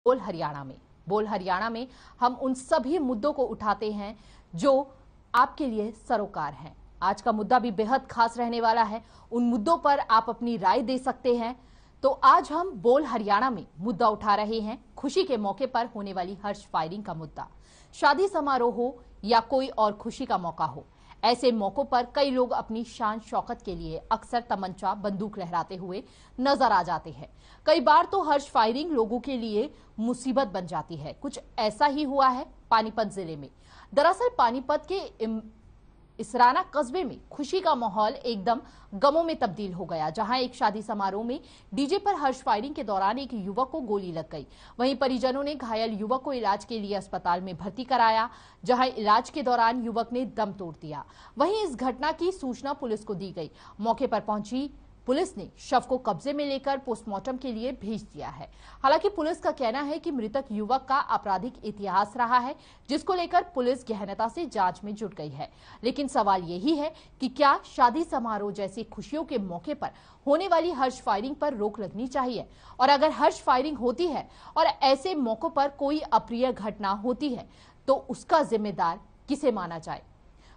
बोल हरियाणा में हम उन सभी मुद्दों को उठाते हैं जो आपके लिए सरोकार हैं। आज का मुद्दा भी बेहद खास रहने वाला है। उन मुद्दों पर आप अपनी राय दे सकते हैं। तो आज हम बोल हरियाणा में मुद्दा उठा रहे हैं खुशी के मौके पर होने वाली हर्ष फायरिंग का मुद्दा। शादी समारोह हो या कोई और खुशी का मौका हो, ऐसे मौकों पर कई लोग अपनी शान शौकत के लिए अक्सर तमंचा बंदूक लहराते हुए नजर आ जाते हैं। कई बार तो हर्ष फायरिंग लोगों के लिए मुसीबत बन जाती है। कुछ ऐसा ही हुआ है पानीपत जिले में। दरअसल पानीपत के इसराना कस्बे में खुशी का माहौल एकदम गमों में तब्दील हो गया, जहां एक शादी समारोह में डीजे पर हर्ष फायरिंग के दौरान एक युवक को गोली लग गई। वहीं परिजनों ने घायल युवक को इलाज के लिए अस्पताल में भर्ती कराया, जहां इलाज के दौरान युवक ने दम तोड़ दिया। वहीं इस घटना की सूचना पुलिस को दी गई। मौके पर पहुंची पुलिस ने शव को कब्जे में लेकर पोस्टमार्टम के लिए भेज दिया है। हालांकि पुलिस का कहना है कि मृतक युवक का आपराधिक इतिहास रहा है, जिसको लेकर पुलिस गहनता से जांच में जुट गई है। लेकिन सवाल यही है कि क्या शादी समारोह जैसी खुशियों के मौके पर होने वाली हर्ष फायरिंग पर रोक लगनी चाहिए? और अगर हर्ष फायरिंग होती है और ऐसे मौकों पर कोई अप्रिय घटना होती है तो उसका जिम्मेदार किसे माना जाए?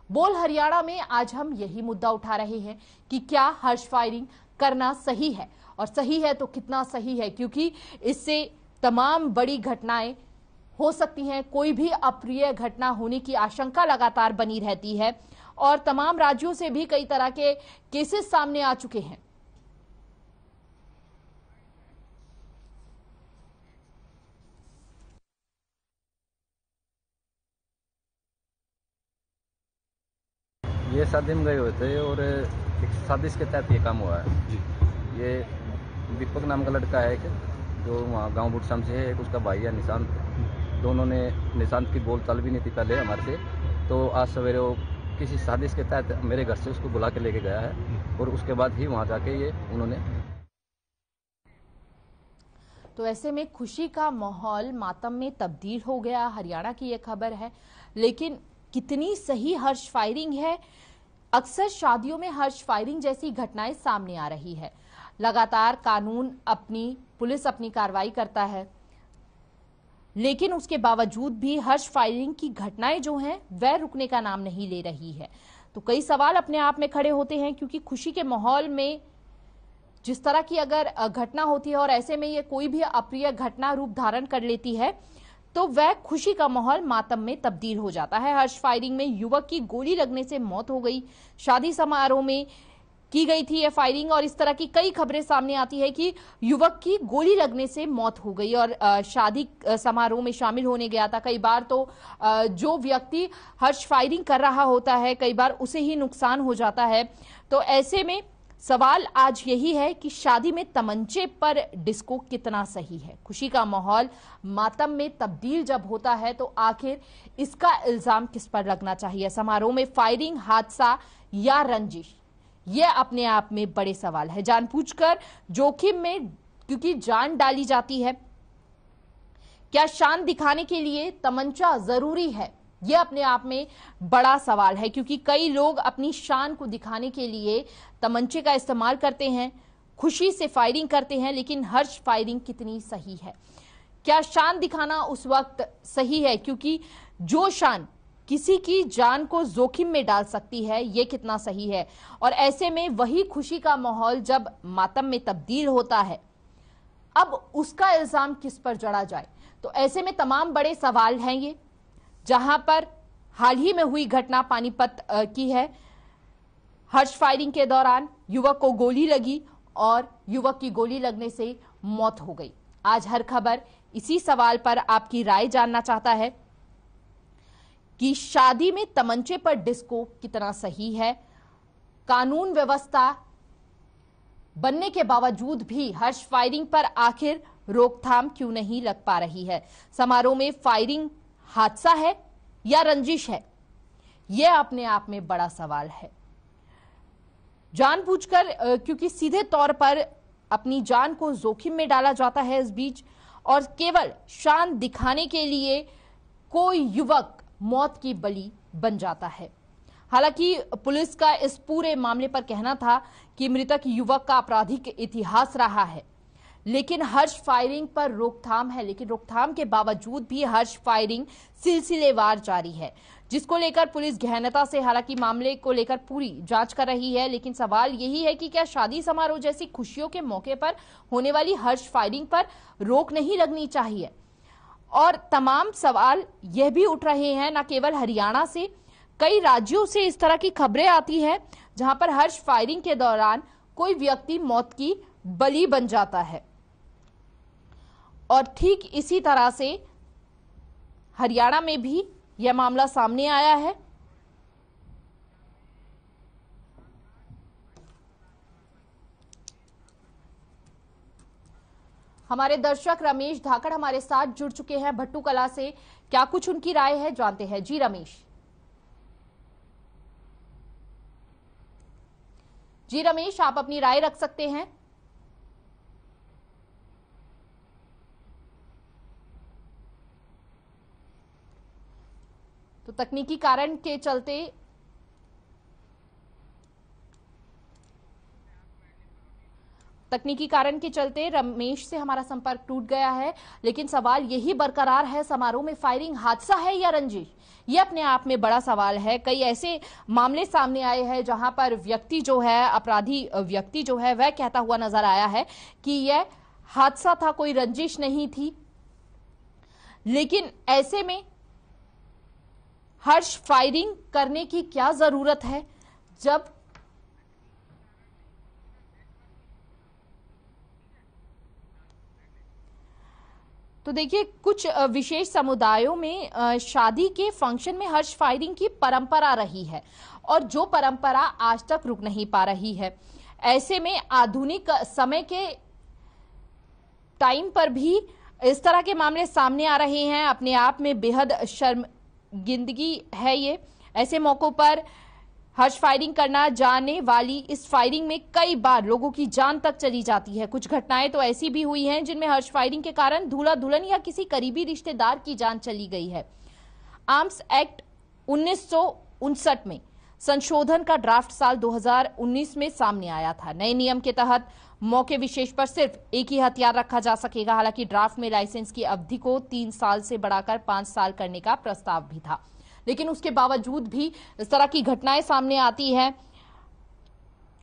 बोल हरियाणा में आज हम यही मुद्दा उठा रहे हैं कि क्या हर्ष फायरिंग करना सही है, और सही है तो कितना सही है, क्योंकि इससे तमाम बड़ी घटनाएं हो सकती हैं। कोई भी अप्रिय घटना होने की आशंका लगातार बनी रहती है और तमाम राज्यों से भी कई तरह के केसेस सामने आ चुके हैं। ये शादी में गए हुए थे और एक साजिश के तहत ये काम हुआ है। ये दीपक नाम का लड़का है एक, जो वहाँ गांव बुटसाम से है। एक उसका भाई है निशांत। दोनों ने, निशांत की बोलचाल भी नहीं थी पहले हमारे से, तो आज सवेरे वो किसी साजिश के तहत मेरे घर से उसको बुला के लेके गया है और उसके बाद ही वहाँ जाके ये उन्होंने। तो ऐसे में खुशी का माहौल मातम में तब्दील हो गया। हरियाणा की यह खबर है, लेकिन कितनी सही हर्ष फायरिंग है? अक्सर शादियों में हर्ष फायरिंग जैसी घटनाएं सामने आ रही है। लगातार पुलिस अपनी कार्रवाई करता है, लेकिन उसके बावजूद भी हर्ष फायरिंग की घटनाएं जो हैं वह रुकने का नाम नहीं ले रही है। तो कई सवाल अपने आप में खड़े होते हैं, क्योंकि खुशी के माहौल में जिस तरह की अगर घटना होती है और ऐसे में ये कोई भी अप्रिय घटना रूप धारण कर लेती है तो वह खुशी का माहौल मातम में तब्दील हो जाता है। हर्ष फायरिंग में युवक की गोली लगने से मौत हो गई। शादी समारोह में की गई थी यह फायरिंग और इस तरह की कई खबरें सामने आती है कि युवक की गोली लगने से मौत हो गई और शादी समारोह में शामिल होने गया था। कई बार तो जो व्यक्ति हर्ष फायरिंग कर रहा होता है, कई बार उसे ही नुकसान हो जाता है। तो ऐसे में सवाल आज यही है कि शादी में तमंचे पर डिस्को कितना सही है? खुशी का माहौल मातम में तब्दील जब होता है तो आखिर इसका इल्जाम किस पर लगना चाहिए? समारोह में फायरिंग हादसा या रंजिश? यह अपने आप में बड़े सवाल है। जानबूझकर जोखिम में क्योंकि जान डाली जाती है। क्या शान दिखाने के लिए तमंचा जरूरी है? यह अपने आप में बड़ा सवाल है, क्योंकि कई लोग अपनी शान को दिखाने के लिए तमंचे का इस्तेमाल करते हैं, खुशी से फायरिंग करते हैं। लेकिन हर्ष फायरिंग कितनी सही है? क्या शान दिखाना उस वक्त सही है, क्योंकि जो शान किसी की जान को जोखिम में डाल सकती है, यह कितना सही है? और ऐसे में वही खुशी का माहौल जब मातम में तब्दील होता है, अब उसका इल्जाम किस पर जड़ा जाए? तो ऐसे में तमाम बड़े सवाल हैं ये, जहां पर हाल ही में हुई घटना पानीपत की है। हर्ष फायरिंग के दौरान युवक को गोली लगी और युवक की गोली लगने से मौत हो गई। आज हर खबर इसी सवाल पर आपकी राय जानना चाहता है कि शादी में तमंचे पर डिस्को कितना सही है? कानून व्यवस्था बनने के बावजूद भी हर्ष फायरिंग पर आखिर रोकथाम क्यों नहीं लग पा रही है? समारोह में फायरिंग हादसा है या रंजिश है? यह अपने आप में बड़ा सवाल है। जानबूझकर क्योंकि सीधे तौर पर अपनी जान को जोखिम में डाला जाता है इस बीच, और केवल शान दिखाने के लिए कोई युवक मौत की बलि बन जाता है। हालांकि पुलिस का इस पूरे मामले पर कहना था कि मृतक युवक का आपराधिक इतिहास रहा है, लेकिन हर्ष फायरिंग पर रोकथाम है, लेकिन रोकथाम के बावजूद भी हर्ष फायरिंग सिलसिलेवार जारी है, जिसको लेकर पुलिस गहनता से हालांकि मामले को लेकर पूरी जांच कर रही है। लेकिन सवाल यही है कि क्या शादी समारोह जैसी खुशियों के मौके पर होने वाली हर्ष फायरिंग पर रोक नहीं लगनी चाहिए? और तमाम सवाल यह भी उठ रहे हैं, न केवल हरियाणा से, कई राज्यों से इस तरह की खबरें आती हैं जहां पर हर्ष फायरिंग के दौरान कोई व्यक्ति मौत की बलि बन जाता है। और ठीक इसी तरह से हरियाणा में भी यह मामला सामने आया है। हमारे दर्शक रमेश धाकड़ हमारे साथ जुड़ चुके हैं भट्टू कला से, क्या कुछ उनकी राय है जानते हैं। जी रमेश। जी रमेश, आप अपनी राय रख सकते हैं। तो तकनीकी कारण के चलते रमेश से हमारा संपर्क टूट गया है। लेकिन सवाल यही बरकरार है, समारोह में फायरिंग हादसा है या रंजिश? ये अपने आप में बड़ा सवाल है। कई ऐसे मामले सामने आए हैं जहां पर व्यक्ति जो है, अपराधी व्यक्ति जो है, वह कहता हुआ नजर आया है कि यह हादसा था, कोई रंजिश नहीं थी। लेकिन ऐसे में हर्ष फायरिंग करने की क्या जरूरत है जब तो देखिए, कुछ विशेष समुदायों में शादी के फंक्शन में हर्ष फायरिंग की परंपरा रही है और जो परंपरा आज तक रुक नहीं पा रही है। ऐसे में आधुनिक समय के टाइम पर भी इस तरह के मामले सामने आ रहे हैं। अपने आप में बेहद शर्मिंदगी है ये। ऐसे मौकों पर हर्ष फायरिंग करना जाने वाली इस फायरिंग में कई बार लोगों की जान तक चली जाती है। कुछ घटनाएं तो ऐसी भी हुई हैं जिनमें हर्ष फायरिंग के कारण दूल्हा दुल्हन या किसी करीबी रिश्तेदार की जान चली गई है। आर्म्स एक्ट 1959 में संशोधन का ड्राफ्ट साल 2019 में सामने आया था। नए नियम के तहत मौके विशेष पर सिर्फ एक ही हथियार रखा जा सकेगा। हालांकि ड्राफ्ट में लाइसेंस की अवधि को 3 साल से बढ़ाकर 5 साल करने का प्रस्ताव भी था। लेकिन उसके बावजूद भी इस तरह की घटनाएं सामने आती है,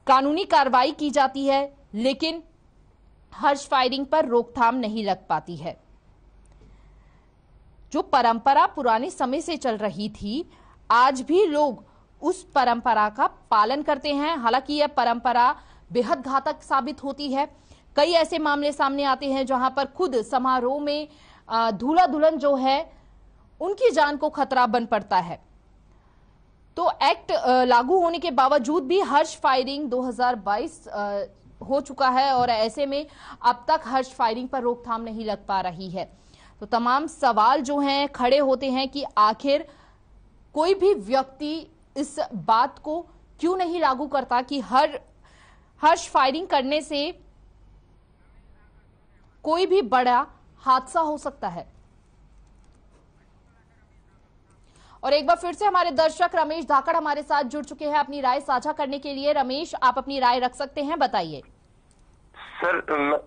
कानूनी कार्रवाई की जाती है, लेकिन हर्ष फायरिंग पर रोकथाम नहीं लग पाती है। जो परंपरा पुराने समय से चल रही थी, आज भी लोग उस परंपरा का पालन करते हैं। हालांकि यह परंपरा बेहद घातक साबित होती है। कई ऐसे मामले सामने आते हैं जहां पर खुद समारोह में दूल्हा दुल्हन जो है उनकी जान को खतरा बन पड़ता है। तो एक्ट लागू होने के बावजूद भी हर्ष फायरिंग 2022 हो चुका है और ऐसे में अब तक हर्ष फायरिंग पर रोकथाम नहीं लग पा रही है। तो तमाम सवाल जो हैं खड़े होते हैं कि आखिर कोई भी व्यक्ति इस बात को क्यों नहीं लागू करता कि हर्ष फायरिंग करने से कोई भी बड़ा हादसा हो सकता है। और एक बार फिर से हमारे दर्शक रमेश धाकड़ हमारे साथ जुड़ चुके हैं अपनी राय साझा करने के लिए। रमेश, आप अपनी राय रख सकते हैं, बताइए। सर,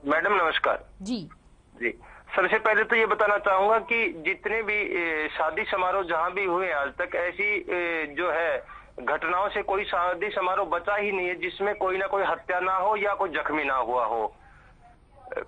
मैडम नमस्कार। जी जी, सबसे पहले तो ये बताना चाहूंगा कि जितने भी शादी समारोह जहां भी हुए आज तक, ऐसी जो है घटनाओं से कोई शादी समारोह बचा ही नहीं है जिसमें कोई ना कोई हत्या ना हो या कोई जख्मी ना हुआ हो।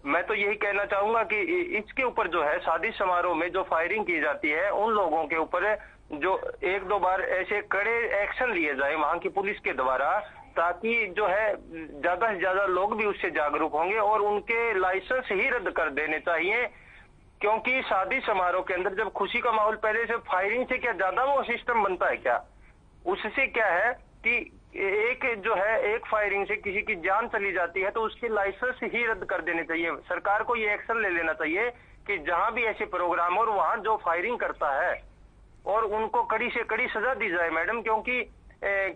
मैं तो यही कहना चाहूंगा कि इसके ऊपर जो है शादी समारोह में जो फायरिंग की जाती है, उन लोगों के ऊपर जो 1-2 बार ऐसे कड़े एक्शन लिए जाए वहां की पुलिस के द्वारा, ताकि जो है ज्यादा से ज्यादा लोग भी उससे जागरूक होंगे और उनके लाइसेंस ही रद्द कर देने चाहिए। क्योंकि शादी समारोह के अंदर जब खुशी का माहौल, पहले से फायरिंग से क्या ज्यादा वो सिस्टम बनता है क्या? उससे क्या है कि एक फायरिंग से किसी की जान चली जाती है तो उसके लाइसेंस ही रद्द कर देने चाहिए। सरकार को ये एक्शन ले लेना चाहिए कि जहां भी ऐसे प्रोग्राम हो, वहां जो फायरिंग करता है और उनको कड़ी से कड़ी सजा दी जाए मैडम। क्योंकि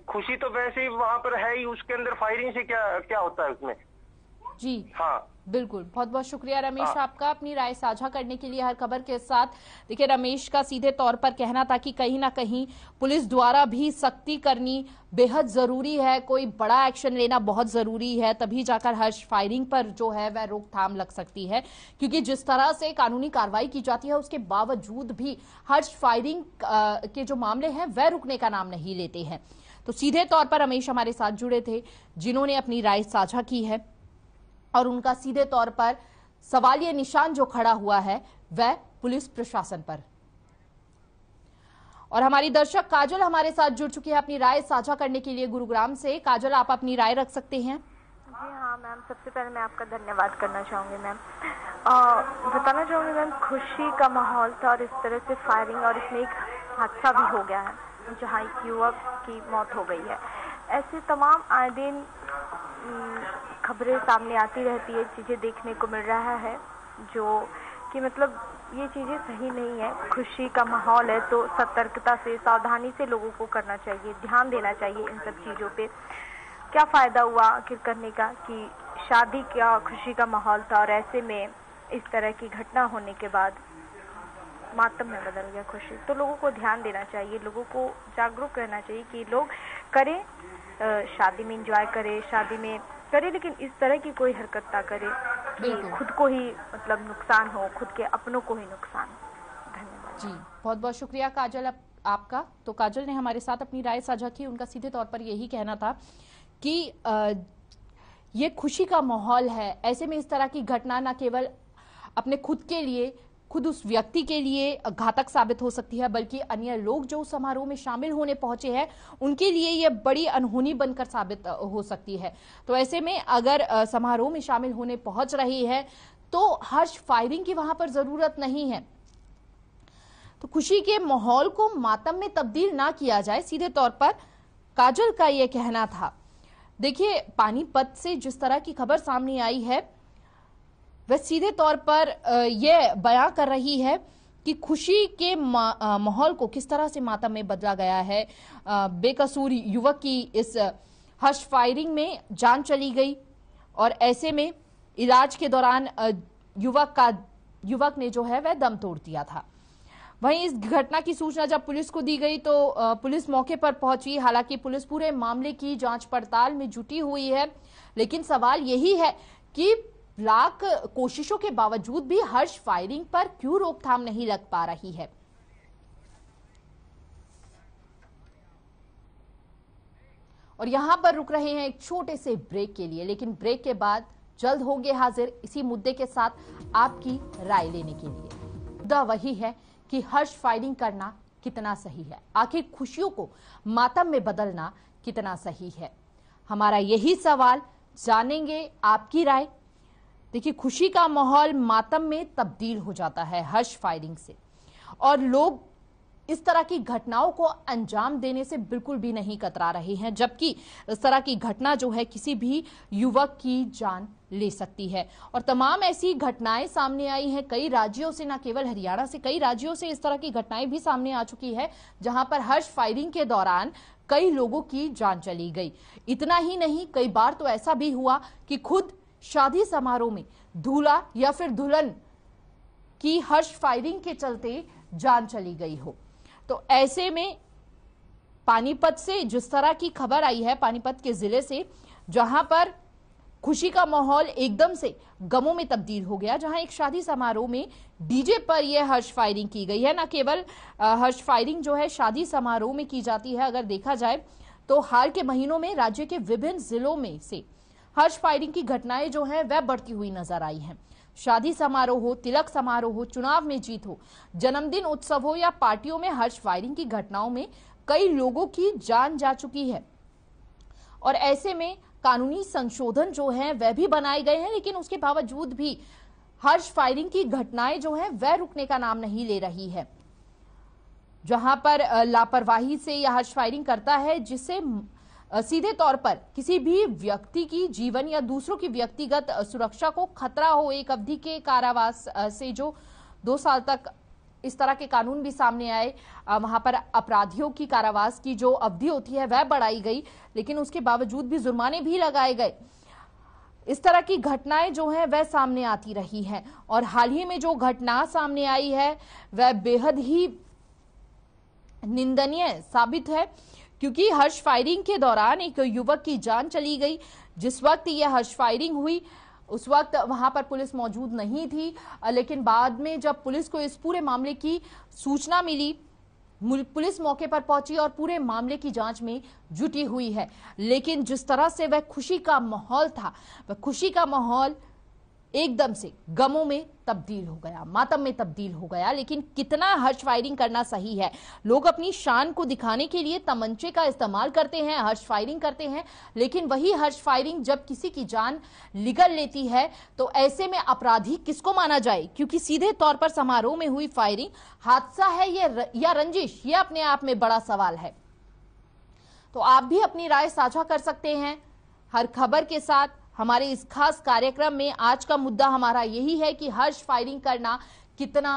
खुशी तो वैसे ही वहां पर है ही, उसके अंदर फायरिंग से क्या क्या होता है उसमें। जी हाँ, बिल्कुल, बहुत बहुत शुक्रिया रमेश आपका अपनी राय साझा करने के लिए हर खबर के साथ। देखिए, रमेश का सीधे तौर पर कहना था कि कहीं ना कहीं पुलिस द्वारा भी सख्ती करनी बेहद जरूरी है, कोई बड़ा एक्शन लेना बहुत जरूरी है, तभी जाकर हर्ष फायरिंग पर जो है वह रोकथाम लग सकती है। क्योंकि जिस तरह से कानूनी कार्रवाई की जाती है उसके बावजूद भी हर्ष फायरिंग के जो मामले हैं वह रुकने का नाम नहीं लेते हैं। तो सीधे तौर पर रमेश हमारे साथ जुड़े थे, जिन्होंने अपनी राय साझा की है, और उनका सीधे तौर पर सवालिया निशान जो खड़ा हुआ है वह पुलिस प्रशासन पर। और हमारी दर्शक काजल हमारे साथ जुड़ चुकी है अपनी राय साझा करने के लिए गुरुग्राम से। काजल, आप अपनी राय रख सकते हैं। जी हाँ मैम, सबसे पहले मैं आपका धन्यवाद करना चाहूँगी मैम। बताना चाहूँगी मैम, खुशी का माहौल था और इस तरह से फायरिंग और इसमें एक हादसा भी हो गया है जहाँ एक युवक की मौत हो गई है। ऐसे तमाम आए दिन खबरें सामने आती रहती है, चीज़ें देखने को मिल रहा है जो कि मतलब ये चीज़ें सही नहीं है। खुशी का माहौल है तो सतर्कता से, सावधानी से लोगों को करना चाहिए, ध्यान देना चाहिए इन सब चीज़ों पे। क्या फ़ायदा हुआ आखिर करने का कि शादी का खुशी का माहौल था और ऐसे में इस तरह की घटना होने के बाद मातम में बदल गया खुशी। तो लोगों को ध्यान देना चाहिए, लोगों को जागरूक रहना चाहिए कि लोग करें, शादी में एंजॉय करें, शादी में करे, लेकिन इस तरह की कोई हरकत ना करे कि खुद को ही मतलब नुकसान हो, खुद के अपनों को ही नुकसान हो। धन्यवाद जी, बहुत बहुत शुक्रिया काजल आपका। तो काजल ने हमारे साथ अपनी राय साझा की। उनका सीधे तौर पर यही कहना था कि ये खुशी का माहौल है, ऐसे में इस तरह की घटना न केवल अपने खुद के लिए, खुद उस व्यक्ति के लिए घातक साबित हो सकती है, बल्कि अन्य लोग जो समारोह में शामिल होने पहुंचे हैं उनके लिए यह बड़ी अनहोनी बनकर साबित हो सकती है। तो ऐसे में अगर समारोह में शामिल होने पहुंच रही है तो हर्ष फायरिंग की वहां पर जरूरत नहीं है। तो खुशी के माहौल को मातम में तब्दील ना किया जाए, सीधे तौर पर काजल का यह कहना था। देखिए, पानीपत से जिस तरह की खबर सामने आई है वह सीधे तौर पर यह बयां कर रही है कि खुशी के माहौल को किस तरह से मातम में बदला गया है। बेकसूर युवक की इस हर्ष फायरिंग में जान चली गई और ऐसे में इलाज के दौरान युवक ने जो है वह दम तोड़ दिया था। वहीं इस घटना की सूचना जब पुलिस को दी गई तो पुलिस मौके पर पहुंची। हालांकि पुलिस पूरे मामले की जांच पड़ताल में जुटी हुई है, लेकिन सवाल यही है कि लाख कोशिशों के बावजूद भी हर्ष फायरिंग पर क्यों रोकथाम नहीं लग पा रही है। और यहां पर रुक रहे हैं एक छोटे से ब्रेक के लिए, लेकिन ब्रेक के बाद जल्द होंगे हाजिर इसी मुद्दे के साथ आपकी राय लेने के लिए। मुद्दा वही है कि हर्ष फायरिंग करना कितना सही है, आखिर खुशियों को मातम में बदलना कितना सही है। हमारा यही सवाल, जानेंगे आपकी राय। देखिए, खुशी का माहौल मातम में तब्दील हो जाता है हर्ष फायरिंग से, और लोग इस तरह की घटनाओं को अंजाम देने से बिल्कुल भी नहीं कतरा रहे हैं, जबकि इस तरह की घटना जो है किसी भी युवक की जान ले सकती है। और तमाम ऐसी घटनाएं सामने आई हैं कई राज्यों से, न केवल हरियाणा से, कई राज्यों से इस तरह की घटनाएं भी सामने आ चुकी है जहां पर हर्ष फायरिंग के दौरान कई लोगों की जान चली गई। इतना ही नहीं, कई बार तो ऐसा भी हुआ कि खुद शादी समारोह में दूल्हा या फिर दुल्हन की हर्ष फायरिंग के चलते जान चली गई हो। तो ऐसे में पानीपत से जिस तरह की खबर आई है, पानीपत के जिले से, जहां पर खुशी का माहौल एकदम से गमों में तब्दील हो गया, जहां एक शादी समारोह में डीजे पर यह हर्ष फायरिंग की गई है। न केवल हर्ष फायरिंग जो है शादी समारोह में की जाती है, अगर देखा जाए तो हाल के महीनों में राज्य के विभिन्न जिलों में से हर्ष फायरिंग की घटनाएं जो है वह बढ़ती हुई नजर आई हैं। शादी समारोह हो, तिलक समारोह हो, चुनाव में जीत हो, जन्मदिन उत्सव हो या पार्टियों में हर्ष फायरिंग की घटनाओं में कई लोगों की जान जा चुकी है। और ऐसे में कानूनी संशोधन जो है वह भी बनाए गए हैं, लेकिन उसके बावजूद भी हर्ष फायरिंग की घटनाएं जो है वह रुकने का नाम नहीं ले रही है। जहां पर लापरवाही से यह हर्ष फायरिंग करता है, जिससे सीधे तौर पर किसी भी व्यक्ति की जीवन या दूसरों की व्यक्तिगत सुरक्षा को खतरा हो। एक अवधि के कारावास से जो 2 साल तक इस तरह के कानून भी सामने आए, वहां पर अपराधियों की कारावास की जो अवधि होती है वह बढ़ाई गई, लेकिन उसके बावजूद भी जुर्माने भी लगाए गए। इस तरह की घटनाएं जो हैं वह सामने आती रही हैं और हाल ही में जो घटना सामने आई है वह बेहद ही निंदनीय साबित है, क्योंकि हर्ष फायरिंग के दौरान एक युवक की जान चली गई। जिस वक्त यह हर्ष फायरिंग हुई उस वक्त वहां पर पुलिस मौजूद नहीं थी, लेकिन बाद में जब पुलिस को इस पूरे मामले की सूचना मिली, पुलिस मौके पर पहुंची और पूरे मामले की जांच में जुटी हुई है। लेकिन जिस तरह से वह खुशी का माहौल था, वह खुशी का माहौल एकदम से गमों में तब्दील हो गया, मातम में तब्दील हो गया। लेकिन कितना हर्ष फायरिंग करना सही है? लोग अपनी शान को दिखाने के लिए तमंचे का इस्तेमाल करते हैं, हर्ष फायरिंग करते हैं, लेकिन वही हर्ष फायरिंग जब किसी की जान निगल लेती है तो ऐसे में अपराधी किसको माना जाए? क्योंकि सीधे तौर पर समारोह में हुई फायरिंग हादसा है या रंजिश, ये अपने आप में बड़ा सवाल है। तो आप भी अपनी राय साझा कर सकते हैं हर खबर के साथ। हमारे इस खास कार्यक्रम में आज का मुद्दा हमारा यही है कि हर्ष फायरिंग करना कितना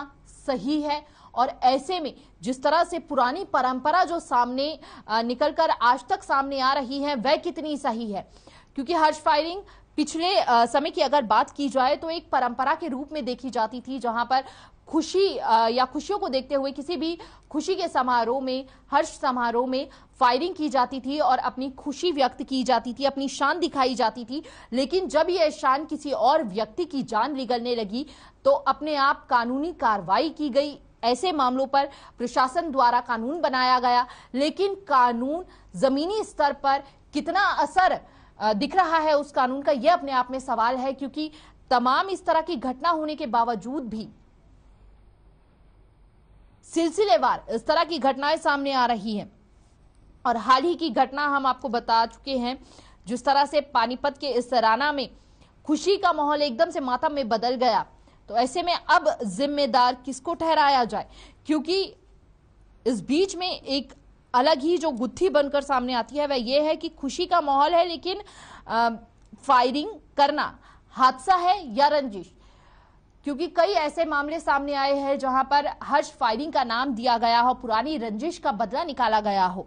सही है, और ऐसे में जिस तरह से पुरानी परंपरा जो सामने निकलकर आज तक सामने आ रही है वह कितनी सही है। क्योंकि हर्ष फायरिंग पिछले समय की अगर बात की जाए तो एक परंपरा के रूप में देखी जाती थी, जहां पर खुशी या खुशियों को देखते हुए किसी भी खुशी के समारोह में, हर्ष समारोह में फायरिंग की जाती थी और अपनी खुशी व्यक्त की जाती थी, अपनी शान दिखाई जाती थी। लेकिन जब यह शान किसी और व्यक्ति की जान निगलने लगी तो अपने आप कानूनी कार्रवाई की गई। ऐसे मामलों पर प्रशासन द्वारा कानून बनाया गया, लेकिन कानून जमीनी स्तर पर कितना असर दिख रहा है उस कानून का, यह अपने आप में सवाल है। क्योंकि तमाम इस तरह की घटना होने के बावजूद भी सिलसिलेवार इस तरह की घटनाएं सामने आ रही हैं। और हाल ही की घटना हम आपको बता चुके हैं, जिस तरह से पानीपत के इस राना में खुशी का माहौल एकदम से मातम में बदल गया। तो ऐसे में अब जिम्मेदार किसको ठहराया जाए? क्योंकि इस बीच में एक अलग ही जो गुत्थी बनकर सामने आती है वह यह है कि खुशी का माहौल है, लेकिन फायरिंग करना हादसा है या रंजिश? क्योंकि कई ऐसे मामले सामने आए हैं जहां पर हर्ष फायरिंग का नाम दिया गया हो, पुरानी रंजिश का बदला निकाला गया हो।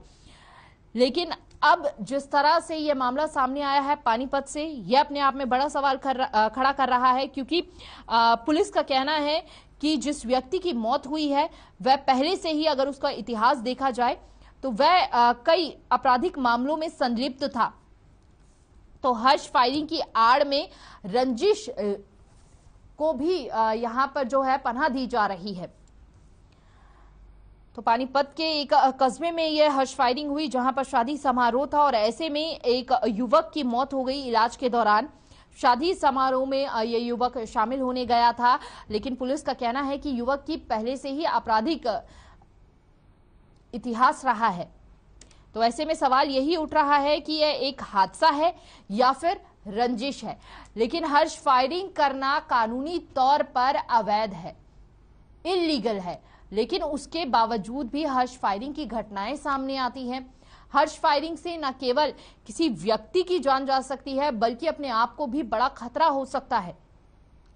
लेकिन अब जिस तरह से यह मामला सामने आया है पानीपत से, यह अपने आप में बड़ा सवाल खड़ा कर रहा है। क्योंकि पुलिस का कहना है कि जिस व्यक्ति की मौत हुई है वह पहले से ही, अगर उसका इतिहास देखा जाए तो वह कई आपराधिक मामलों में संलिप्त था। तो हर्ष फायरिंग की आड़ में रंजिश को भी यहां पर जो है पनाह दी जा रही है। तो पानीपत के एक कस्बे में यह हर्ष फायरिंग हुई जहां पर शादी समारोह था, और ऐसे में एक युवक की मौत हो गई इलाज के दौरान। शादी समारोह में यह युवक शामिल होने गया था, लेकिन पुलिस का कहना है कि युवक की पहले से ही आपराधिक इतिहास रहा है। तो ऐसे में सवाल यही उठ रहा है कि यह एक हादसा है या फिर रंजिश है। लेकिन हर्ष फायरिंग करना कानूनी तौर पर अवैध है, इल्लीगल है, लेकिन उसके बावजूद भी हर्ष फायरिंग की घटनाएं सामने आती हैं। हर्ष फायरिंग से न केवल किसी व्यक्ति की जान जा सकती है, बल्कि अपने आप को भी बड़ा खतरा हो सकता है।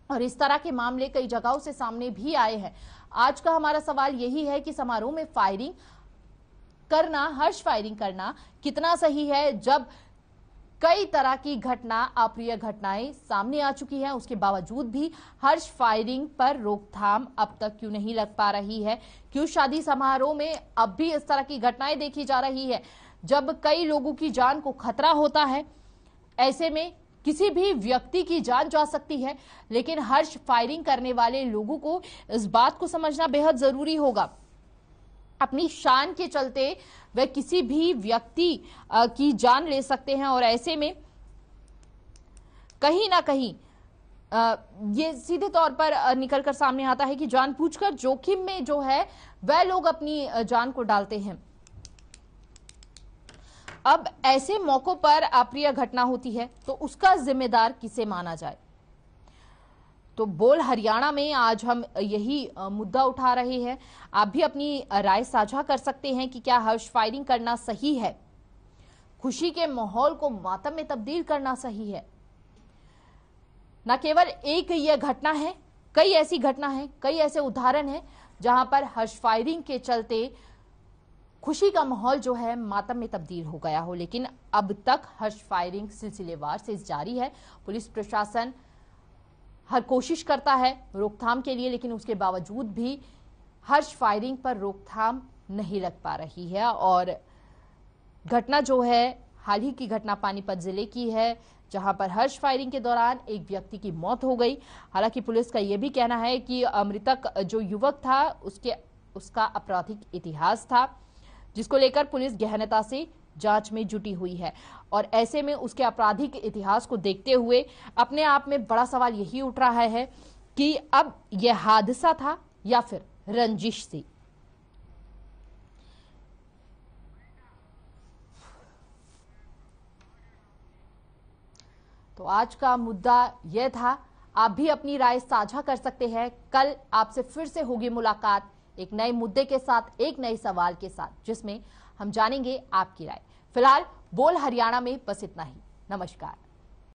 और इस तरह के मामले कई जगहों से सामने भी आए हैं। आज का हमारा सवाल यही है कि समारोह में फायरिंग करना, हर्ष फायरिंग करना कितना सही है, जब कई तरह की घटना, अप्रिय घटनाएं सामने आ चुकी हैं। उसके बावजूद भी हर्ष फायरिंग पर रोकथाम अब तक क्यों नहीं लग पा रही है? क्यों शादी समारोह में अब भी इस तरह की घटनाएं देखी जा रही है, जब कई लोगों की जान को खतरा होता है? ऐसे में किसी भी व्यक्ति की जान जा सकती है, लेकिन हर्ष फायरिंग करने वाले लोगों को इस बात को समझना बेहद जरूरी होगा। अपनी शान के चलते वे किसी भी व्यक्ति की जान ले सकते हैं, और ऐसे में कहीं ना कहीं ये सीधे तौर पर निकलकर सामने आता है कि जानबूझकर जोखिम में जो है वह लोग अपनी जान को डालते हैं। अब ऐसे मौकों पर अप्रिय घटना होती है तो उसका जिम्मेदार किसे माना जाए? तो बोल हरियाणा में आज हम यही मुद्दा उठा रहे हैं। आप भी अपनी राय साझा कर सकते हैं कि क्या हर्ष फायरिंग करना सही है? खुशी के माहौल को मातम में तब्दील करना सही है? न केवल एक यह घटना है, कई ऐसी घटना है, कई ऐसे उदाहरण हैं जहां पर हर्ष फायरिंग के चलते खुशी का माहौल जो है मातम में तब्दील हो गया हो, लेकिन अब तक हर्ष फायरिंग सिलसिलेवार से जारी है। पुलिस प्रशासन हर कोशिश करता है रोकथाम के लिए, लेकिन उसके बावजूद भी हर्ष फायरिंग पर रोकथाम नहीं लग पा रही है। और घटना जो है हाल ही की घटना पानीपत जिले की है, जहां पर हर्ष फायरिंग के दौरान एक व्यक्ति की मौत हो गई। हालांकि पुलिस का यह भी कहना है कि मृतक जो युवक था उसका आपराधिक इतिहास था, जिसको लेकर पुलिस गहनता से जांच में जुटी हुई है। और ऐसे में उसके आपराधिक इतिहास को देखते हुए अपने आप में बड़ा सवाल यही उठ रहा है कि अब यह हादसा था या फिर रंजिश थी। तो आज का मुद्दा यह था। आप भी अपनी राय साझा कर सकते हैं। कल आपसे फिर से होगी मुलाकात एक नए मुद्दे के साथ, एक नए सवाल के साथ, जिसमें हम जानेंगे आपकी राय। फिलहाल बोल हरियाणा में बस इतना ही। नमस्कार।